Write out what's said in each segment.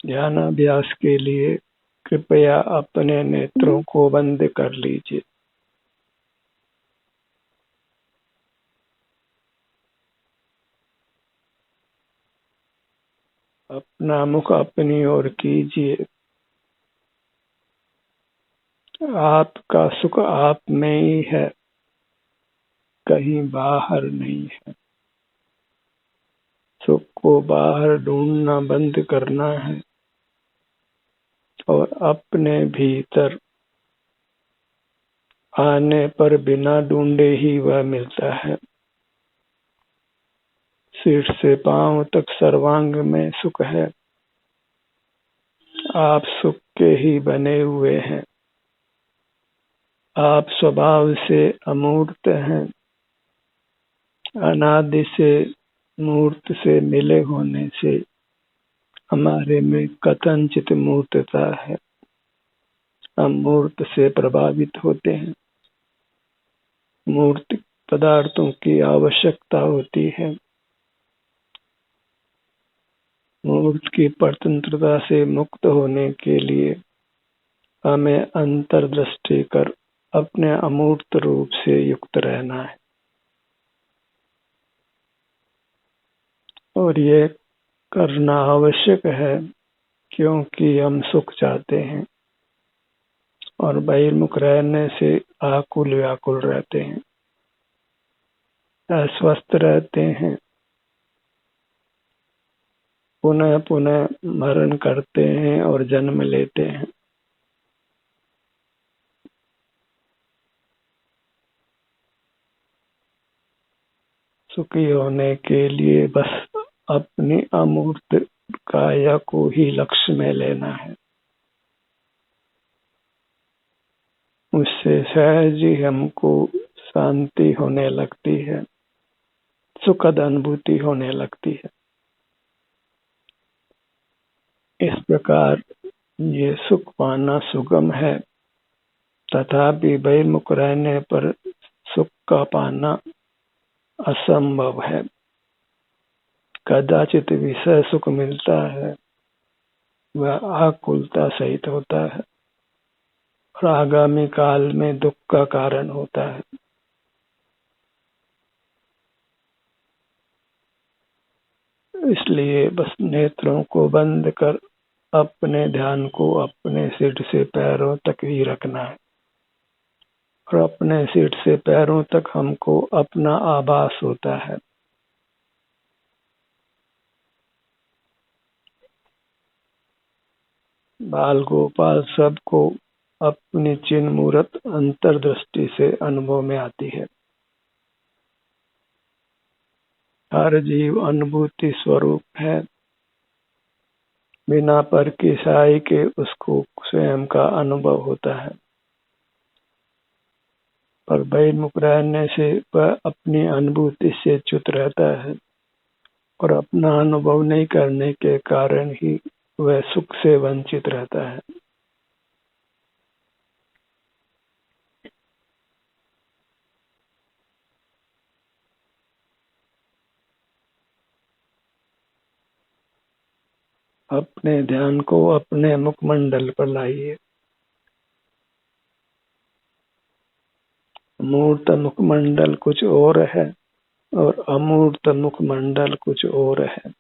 ध्यानाभ्यास के लिए कृपया अपने नेत्रों को बंद कर लीजिए। अपना मुख अपनी ओर कीजिए। आपका सुख आप में ही है, कहीं बाहर नहीं है। सुख को बाहर ढूंढना बंद करना है और अपने भीतर आने पर बिना ढूंढे ही वह मिलता है। सिर से पांव तक सर्वांग में सुख है। आप सुख के ही बने हुए हैं। आप स्वभाव से अमूर्त हैं। अनादि से मूर्त से मिले होने से हमारे में कथनचित मूर्तता है। हम मूर्त से प्रभावित होते हैं। मूर्त पदार्थों की आवश्यकता होती है। मूर्त की परतंत्रता से मुक्त होने के लिए हमें अंतर्दृष्टि कर अपने अमूर्त रूप से युक्त रहना है। और ये करना आवश्यक है क्योंकि हम सुख चाहते हैं और बहिर्मुख रहने से आकुल व्याकुल रहते हैं, अस्वस्थ रहते हैं, पुनः पुनः मरण करते हैं और जन्म लेते हैं। सुखी होने के लिए बस अपनी अमूर्त काया को ही लक्ष्य में लेना है। उससे सहज ही हमको शांति होने लगती है, सुखद अनुभूति होने लगती है। इस प्रकार ये सुख पाना सुगम है, तथापि बहिर्मुख रहने पर सुख का पाना असंभव है। कदाचित विषय सुख मिलता है, वह आकुलता सहित होता है और आगामी काल में दुख का कारण होता है। इसलिए बस नेत्रों को बंद कर अपने ध्यान को अपने सिर से पैरों तक ही रखना है और अपने सिर से पैरों तक हमको अपना आभास होता है। बाल गोपाल सबको अपनी चिन्ह मूर्त अंतर्दृष्टि से अनुभव में आती है। हर जीव अनुभूति स्वरूप है। बिना पर की साई के उसको स्वयं का अनुभव होता है, पर बहिर्मुख रहने से वह अपनी अनुभूति से च्युत रहता है और अपना अनुभव नहीं करने के कारण ही वह सुख से वंचित रहता है। अपने ध्यान को अपने मुखमंडल पर लाइए। मूर्त मुखमंडल कुछ और है और अमूर्त मुखमंडल कुछ और है।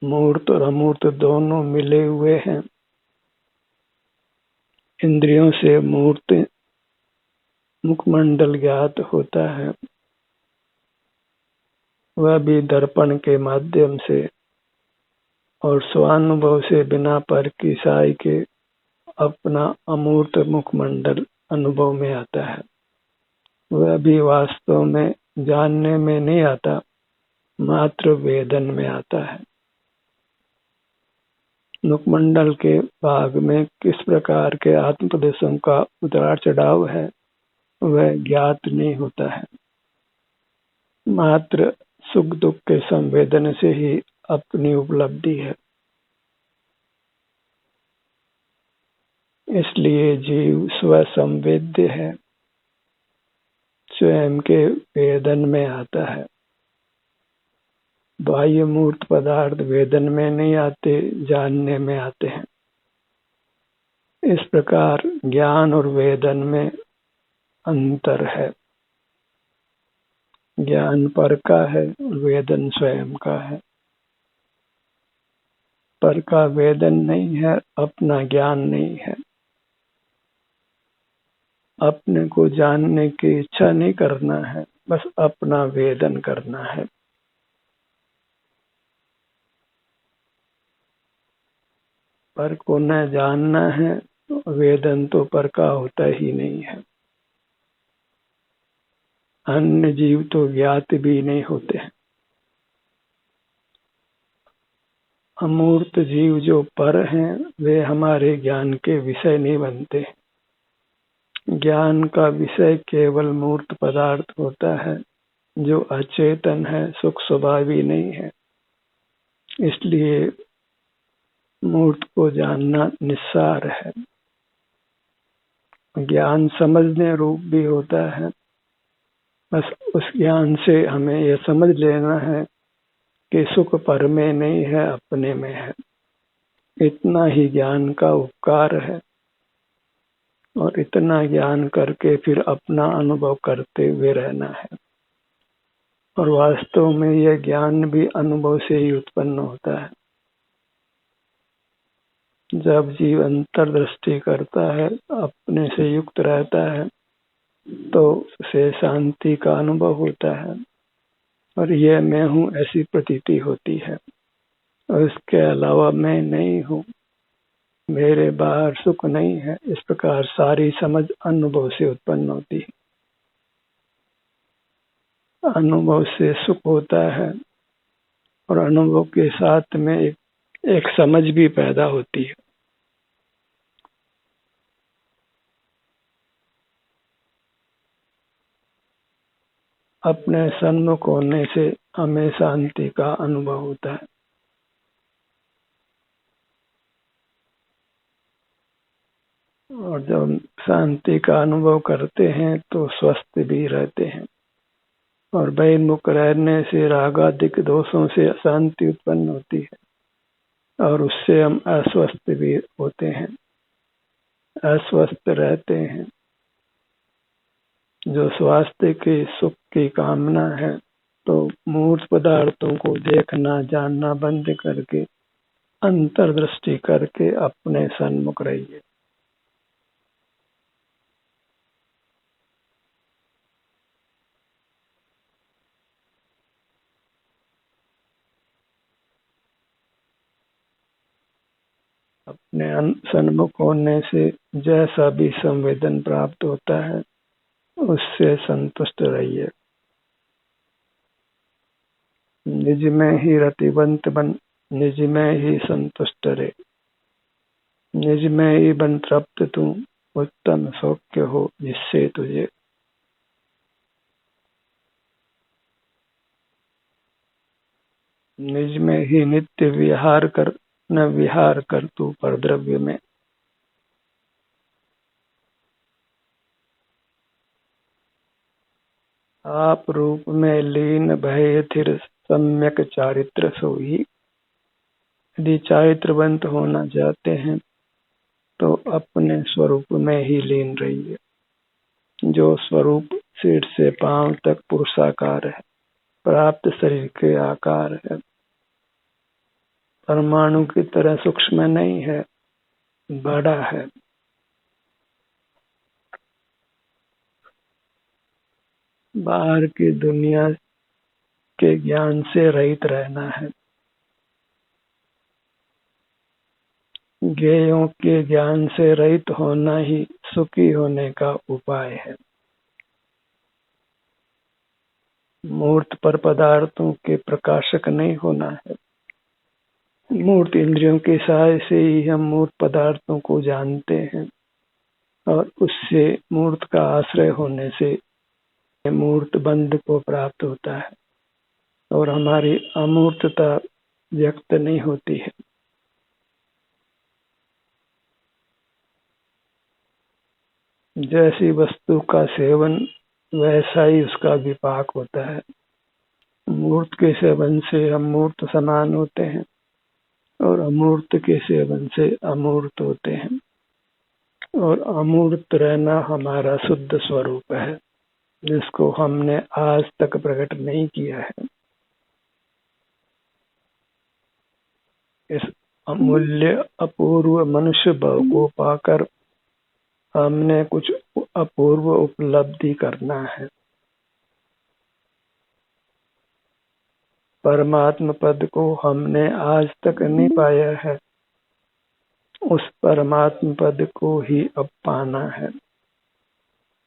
मूर्त और अमूर्त दोनों मिले हुए हैं। इंद्रियों से मूर्त मुखमंडल ज्ञात होता है, वह भी दर्पण के माध्यम से और स्वानुभव से बिना पर की साई के अपना अमूर्त मुखमंडल अनुभव में आता है। वह भी वास्तव में जानने में नहीं आता, मात्र वेदन में आता है। मुखमंडल के भाग में किस प्रकार के आत्मप्रदेशों का उतार चढ़ाव है वह ज्ञात नहीं होता है, मात्र सुख दुख के संवेदन से ही अपनी उपलब्धि है। इसलिए जीव स्वसंवेद्य है, स्वयं के वेदन में आता है। बाह्य मूर्त पदार्थ वेदन में नहीं आते, जानने में आते हैं। इस प्रकार ज्ञान और वेदन में अंतर है। ज्ञान पर का है, वेदन स्वयं का है। पर का वेदन नहीं है, अपना ज्ञान नहीं है। अपने को जानने की इच्छा नहीं करना है, बस अपना वेदन करना है। पर को न जानना है, वेदन तो पर का होता ही नहीं है। अन्य जीव तो ज्ञात भी नहीं होते हैं। अमूर्त जीव जो पर हैं, वे हमारे ज्ञान के विषय नहीं बनते। ज्ञान का विषय केवल मूर्त पदार्थ होता है, जो अचेतन है, सुख स्वभावी नहीं है। इसलिए मूर्त को जानना निस्सार है। ज्ञान समझने रूप भी होता है, बस उस ज्ञान से हमें यह समझ लेना है कि सुख पर में नहीं है, अपने में है। इतना ही ज्ञान का उपकार है। और इतना ज्ञान करके फिर अपना अनुभव करते हुए रहना है। और वास्तव में यह ज्ञान भी अनुभव से ही उत्पन्न होता है। जब जीव अंतर्दृष्टि करता है, अपने से युक्त रहता है, तो उसे शांति का अनुभव होता है और यह मैं हूँ ऐसी प्रतीति होती है। और इसके अलावा मैं नहीं हूँ, मेरे बाहर सुख नहीं है। इस प्रकार सारी समझ अनुभव से उत्पन्न होती है। अनुभव से सुख होता है और अनुभव के साथ में एक समझ भी पैदा होती है। अपने सन्मुख होने से हमें शांति का अनुभव होता है। और जब शांति का अनुभव करते हैं तो स्वस्थ भी रहते हैं। और बहिर्मुख रहने से रागादिक दोषों से अशांति उत्पन्न होती है और उससे हम अस्वस्थ भी होते हैं, अस्वस्थ रहते हैं। जो स्वास्थ्य के सुख की कामना है, तो मूर्त पदार्थों को देखना जानना बंद करके अंतर्दृष्टि करके अपने सन्मुख रहिए। अपने सन्मुख होने से जैसा भी संवेदन प्राप्त होता है, उससे संतुष्ट रहिए। निज में ही रतिवंत बन, निज में ही संतुष्ट रहे। निज में ही बन तृप्त तू, उत्तम सौख्य हो जिससे तुझे। निज में ही नित्य विहार कर, न विहार कर तू पर द्रव्य में। आप रूप में लीन भय थिर सम्यक चारित्र सोई। यदि चारित्रवंत होना चाहते हैं तो अपने स्वरूप में ही लीन रहिए। जो स्वरूप सिर से पांव तक पुरुषाकार है, प्राप्त शरीर के आकार है, परमाणु की तरह सूक्ष्म नहीं है, बड़ा है। बाहर की दुनिया के ज्ञान से रहित रहना है। ज्ञेयों के ज्ञान से रहित होना ही सुखी होने का उपाय है। मूर्त पर पदार्थों के प्रकाशक नहीं होना है। मूर्त इंद्रियों के सहाय से ही हम मूर्त पदार्थों को जानते हैं और उससे मूर्त का आश्रय होने से मूर्त बंध को प्राप्त होता है और हमारी अमूर्तता व्यक्त नहीं होती है। जैसी वस्तु का सेवन, वैसा ही उसका विपाक होता है। मूर्त के सेवन से हम मूर्त समान होते हैं और अमूर्त के सेवन से अमूर्त होते हैं, और अमूर्त रहना हमारा शुद्ध स्वरूप है, जिसको हमने आज तक प्रकट नहीं किया है। इस अमूल्य अपूर्व मनुष्य भाव को पाकर हमने कुछ अपूर्व उपलब्धि करना है। परमात्म पद को हमने आज तक नहीं पाया है, उस परमात्म पद को ही अब पाना है।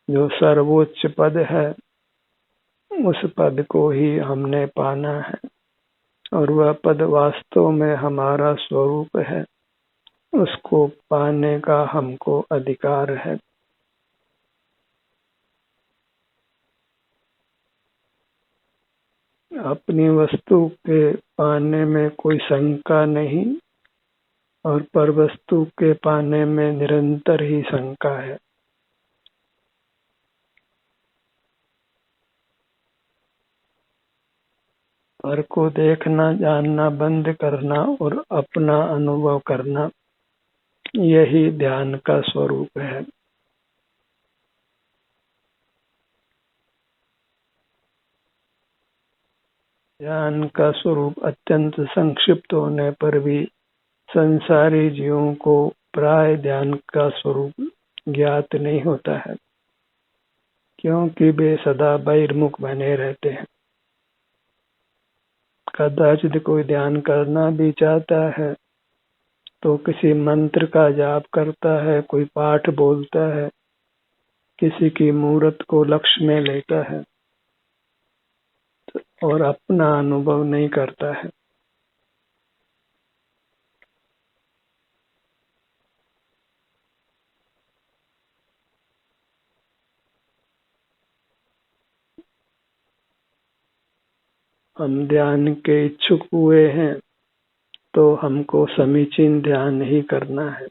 जो सर्वोच्च पद है उस पद को ही हमने पाना है, और वह पद वास्तव में हमारा स्वरूप है। उसको पाने का हमको अधिकार है। अपनी वस्तु के पाने में कोई शंका नहीं, और पर वस्तु के पाने में निरंतर ही शंका है। पर को देखना, जानना बंद करना और अपना अनुभव करना, यही ध्यान का स्वरूप है। ध्यान का स्वरूप अत्यंत संक्षिप्त होने पर भी संसारी जीवों को प्राय ध्यान का स्वरूप ज्ञात नहीं होता है, क्योंकि वे सदा बहिर्मुख बने रहते हैं। कदाचित कोई ध्यान करना भी चाहता है तो किसी मंत्र का जाप करता है, कोई पाठ बोलता है, किसी की मूर्त को लक्ष्य में लेता है, और अपना अनुभव नहीं करता है। हम ध्यान के इच्छुक हुए हैं तो हमको समीचीन ध्यान ही करना है।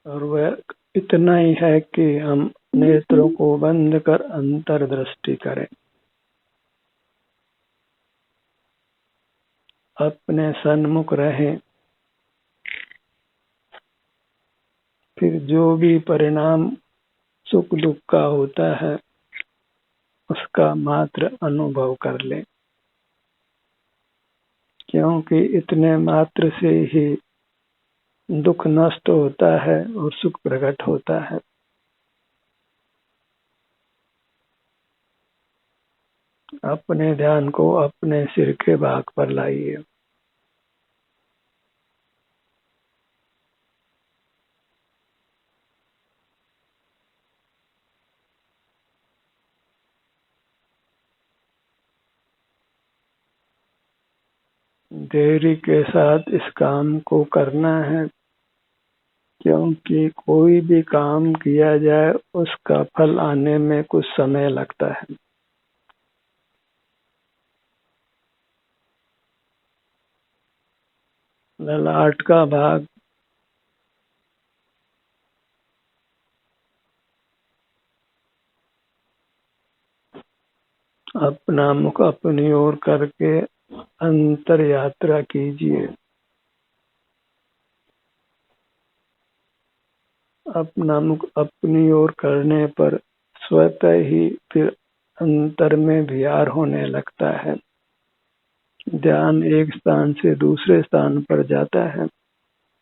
और वह इतना ही है कि हम नेत्रों को बंद कर अंतर्दृष्टि करें, अपने सन्मुख रहें। फिर जो भी परिणाम सुख दुख का होता है उसका मात्र अनुभव कर लें, क्योंकि इतने मात्र से ही दुख नष्ट होता है और सुख प्रकट होता है। अपने ध्यान को अपने सिर के भाग पर लाइए। धैर्य के साथ इस काम को करना है, क्योंकि कोई भी काम किया जाए उसका फल आने में कुछ समय लगता है। ललाट का भाग अपना मुख अपनी ओर करके अंतर यात्रा कीजिए। अपना मुख अपनी ओर करने पर स्वतः ही फिर अंतर में विहार होने लगता है। ध्यान एक स्थान से दूसरे स्थान पर जाता है।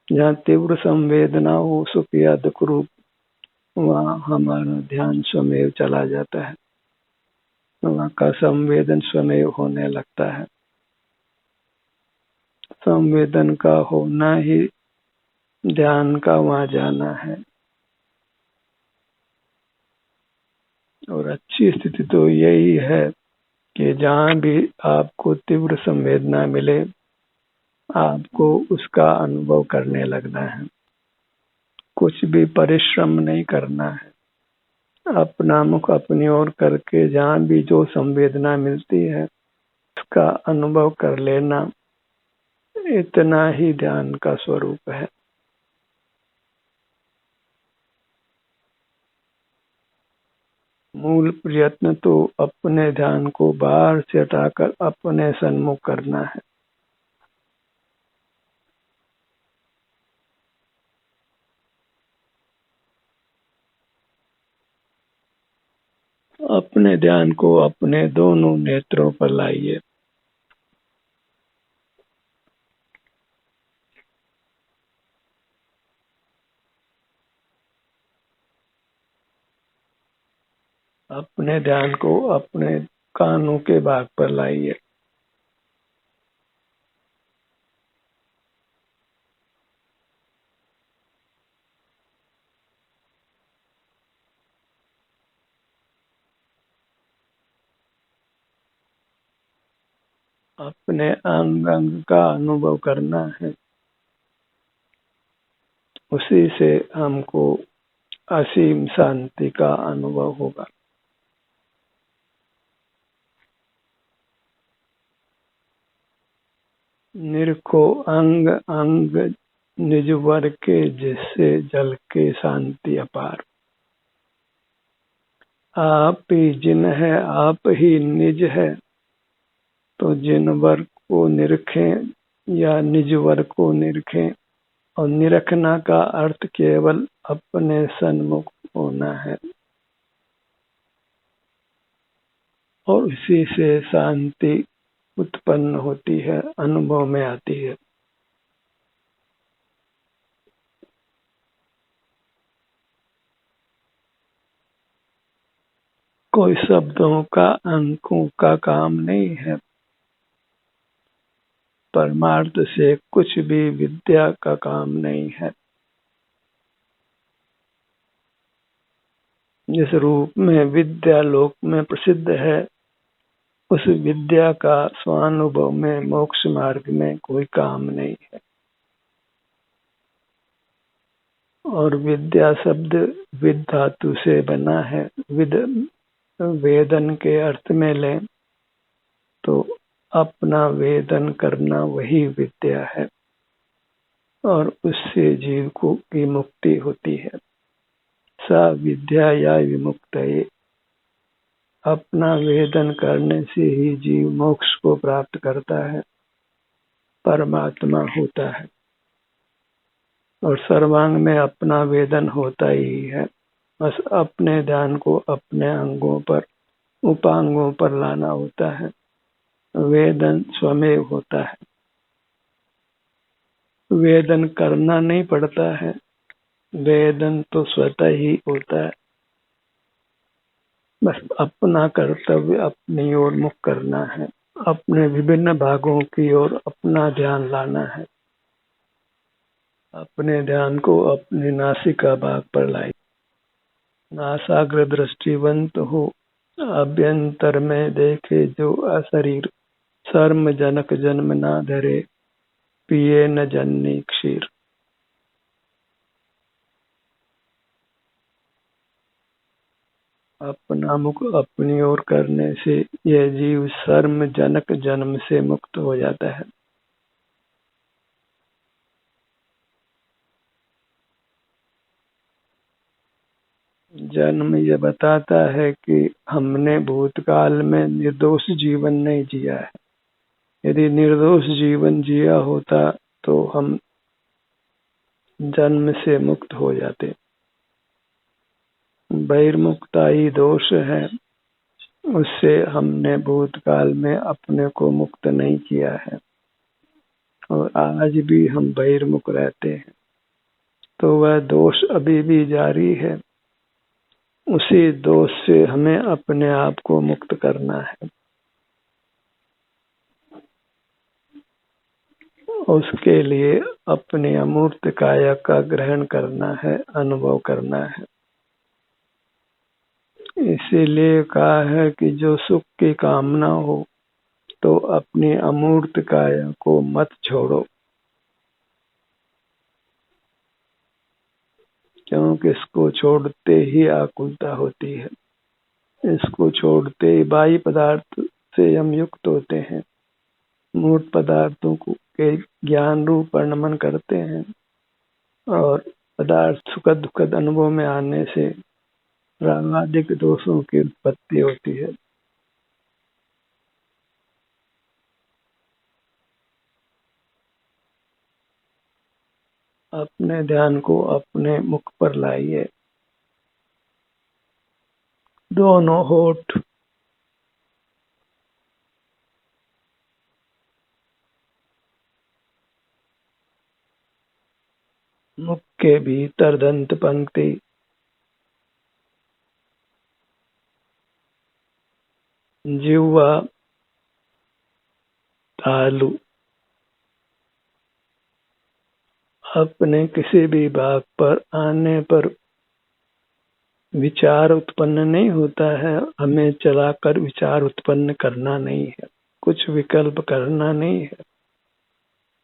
जहाँ तीव्र संवेदना हो, सुख या दुख रूप, वहाँ हमारा ध्यान स्वमेव चला जाता है। वहाँ का संवेदन स्वमेव होने लगता है। संवेदन का होना ही ध्यान का वहाँ जाना है। और अच्छी स्थिति तो यही है कि जहाँ भी आपको तीव्र संवेदना मिले, आपको उसका अनुभव करने लगना है। कुछ भी परिश्रम नहीं करना है। अपना मुख अपनी ओर करके जहाँ भी जो संवेदना मिलती है उसका अनुभव कर लेना, इतना ही ध्यान का स्वरूप है। मूल प्रयत्न तो अपने ध्यान को बाहर से हटाकर अपने सन्मुख करना है। अपने ध्यान को अपने दोनों नेत्रों पर लाइए। अपने ध्यान को अपने कानों के भाग पर लाइए। अपने अंग अंग का अनुभव करना है। उसी से हमको असीम शांति का अनुभव होगा। निरखो अंग अंग निजवर के, जिससे जल के शांति अपार। आप ही जिन है, आप ही निज है, तो जिनवर को निरखें या निजवर को निरखें। और निरखना का अर्थ केवल अपने सन्मुख होना है, और इसी से शांति उत्पन्न होती है, अनुभव में आती है। कोई शब्दों का अंकों का काम नहीं है। परमार्थ से कुछ भी विद्या का काम नहीं है। जिस रूप में विद्या लोक में प्रसिद्ध है, उस विद्या का स्वानुभव में मोक्ष मार्ग में कोई काम नहीं है। और विद्या शब्द विद धातु से बना है। विद वेदन के अर्थ में लें तो अपना वेदन करना वही विद्या है, और उससे जीव को की मुक्ति होती है। सा विद्या या विमुक्त, अपना वेदन करने से ही जीव मोक्ष को प्राप्त करता है, परमात्मा होता है। और सर्वांग में अपना वेदन होता ही है। बस अपने ध्यान को अपने अंगों पर, उपांगों पर लाना होता है। वेदन स्वमेव होता है। वेदन करना नहीं पड़ता है, वेदन तो स्वतः ही होता है। बस अपना कर्तव्य अपनी ओर मुख करना है। अपने विभिन्न भागों की ओर अपना ध्यान लाना है। अपने ध्यान को अपने नासिका भाग पर लाइए। नासाग्र दृष्टिवंत हो, अभ्यंतर में देखे जो अशरीर। शर्म जनक जन्म ना धरे, पिए न जननी क्षीर। अपना मुख अपनी ओर करने से यह जीव शर्म जनक जन्म से मुक्त हो जाता है। जन्म यह बताता है कि हमने भूतकाल में निर्दोष जीवन नहीं जिया है। यदि निर्दोष जीवन जिया होता तो हम जन्म से मुक्त हो जाते। बहिर्मुक्ता ही दोष है, उससे हमने भूतकाल में अपने को मुक्त नहीं किया है, और आज भी हम बहिर्मुख रहते हैं, तो वह दोष अभी भी जारी है। उसी दोष से हमें अपने आप को मुक्त करना है। उसके लिए अपने अमूर्त काया का ग्रहण करना है, अनुभव करना है। इसीलिए कहा है कि जो सुख की कामना हो तो अपनी अमूर्त काया को मत छोड़ो, क्योंकि इसको छोड़ते ही आकुलता होती है। इसको छोड़ते ही बाह्य पदार्थ से हम युक्त होते हैं। मूर्त पदार्थों को के ज्ञान रूप नमन करते हैं और पदार्थ सुखद दुखद अनुभव में आने से रागादिक दोषों की उत्पत्ति होती है। अपने ध्यान को अपने मुख पर लाइए। दोनों होठ मुख के भीतर दंत पंक्ति, जिह्वा तालु, अपने किसी भी भाग पर आने पर विचार उत्पन्न नहीं होता है। हमें चलाकर विचार उत्पन्न करना नहीं है, कुछ विकल्प करना नहीं है।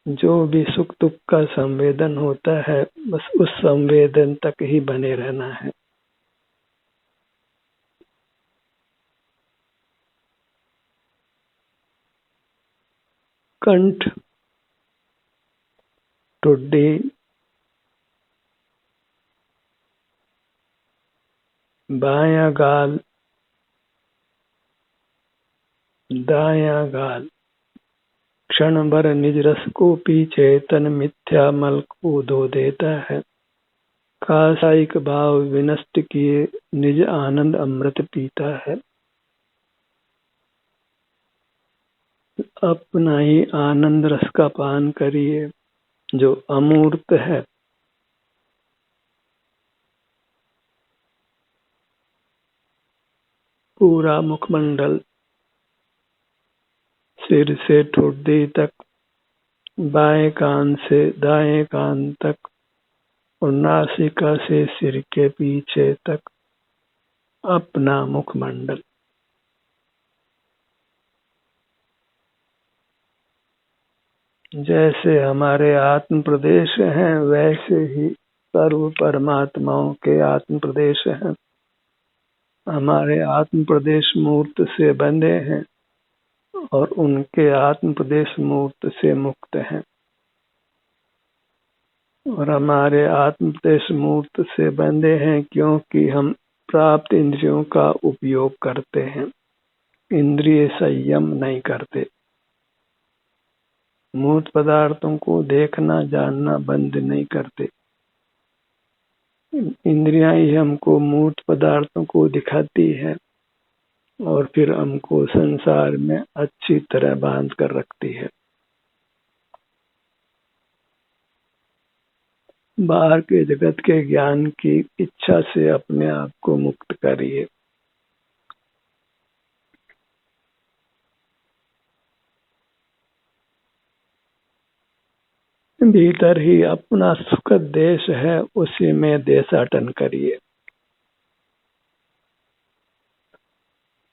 जो भी सुख दुख का संवेदन होता है बस उस संवेदन तक ही बने रहना है। कंठ, ठुड्डी, बायां गाल, दायां गाल, क्षण भर निज रस को पी चेतन मिथ्या मल को धो देता है। कासायिक भाव विनष्ट किए निज आनंद अमृत पीता है। अपना ही आनंद रस का पान करिए जो अमूर्त है। पूरा मुखमंडल सिर से ठुड्डी तक, बाएं कान से दाएं कान तक और नासिका से सिर के पीछे तक अपना मुखमंडल। जैसे हमारे आत्म प्रदेश हैं वैसे ही सर्व परमात्माओं के आत्म प्रदेश हैं। हमारे आत्म प्रदेश मूर्त से बंधे हैं और उनके आत्म प्रदेश मूर्त से मुक्त हैं। और हमारे आत्म प्रदेश मूर्त से बंधे हैं क्योंकि हम प्राप्त इंद्रियों का उपयोग करते हैं, इंद्रिय संयम नहीं करते। मूर्त पदार्थों को देखना जानना बंद नहीं करते। इंद्रियां ही हमको मूर्त पदार्थों को दिखाती है और फिर हमको संसार में अच्छी तरह बांध कर रखती है। बाहर के जगत के ज्ञान की इच्छा से अपने आप को मुक्त करिए। भीतर ही अपना सुखद देश है, उसी में देशाटन करिए।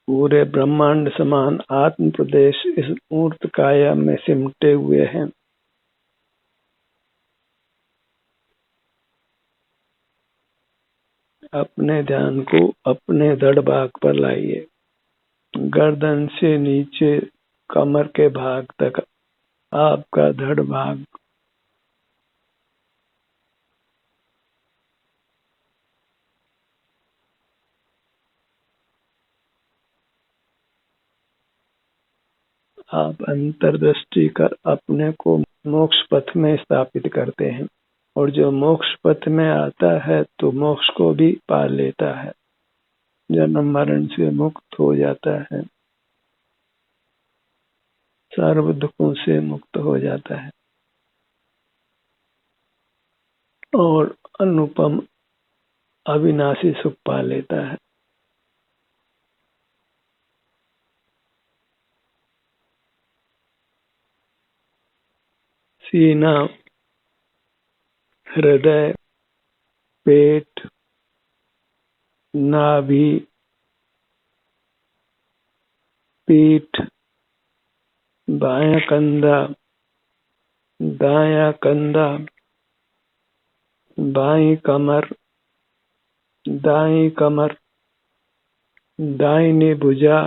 पूरे ब्रह्मांड समान आत्म प्रदेश इस मूर्त काया में सिमटे हुए हैं। अपने ध्यान को अपने धड़ भाग पर लाइए। गर्दन से नीचे कमर के भाग तक आपका धड़ भाग आप अंतर्दृष्टि कर अपने को मोक्ष पथ में स्थापित करते हैं और जो मोक्ष पथ में आता है तो मोक्ष को भी पा लेता है, जन्म मरण से मुक्त हो जाता है, सर्व दुखों से मुक्त हो जाता है और अनुपम अविनाशी सुख पा लेता है। सीना, हृदय, पेट, नाभि, पीठ, बायां कंधा, दायां कंधा, बाईं कमर, दाईं कमर, दाहिनी भुजा,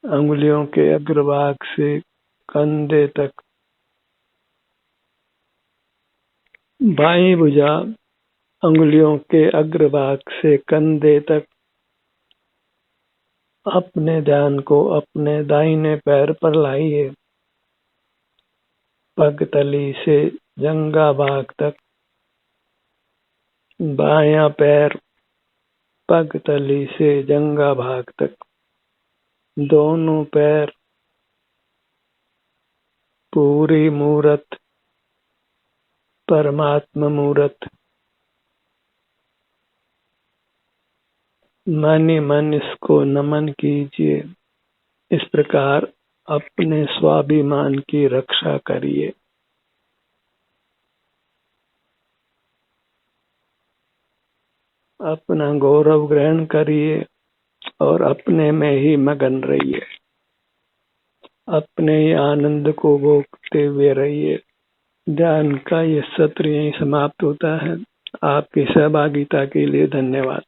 अंगुलियों के अग्रभाग से कंधे तक, बाईं भुजा अंगुलियों के अग्रभाग से कंधे तक अपने ध्यान को अपने दाहिने पैर पर लाइए। पगतली से जंघा भाग तक, बायां पैर पगतली से जंघा भाग तक, दोनों पैर पूरी मूरत परमात्मा मूरत, मन ही मन इसको नमन कीजिए। इस प्रकार अपने स्वाभिमान की रक्षा करिए। अपना गौरव ग्रहण करिए और अपने में ही मगन रहिए। अपने ही आनंद को भोगते हुए रहिए। ध्यान का ये सत्र यहीं समाप्त होता है। आपकी सहभागिता के लिए धन्यवाद।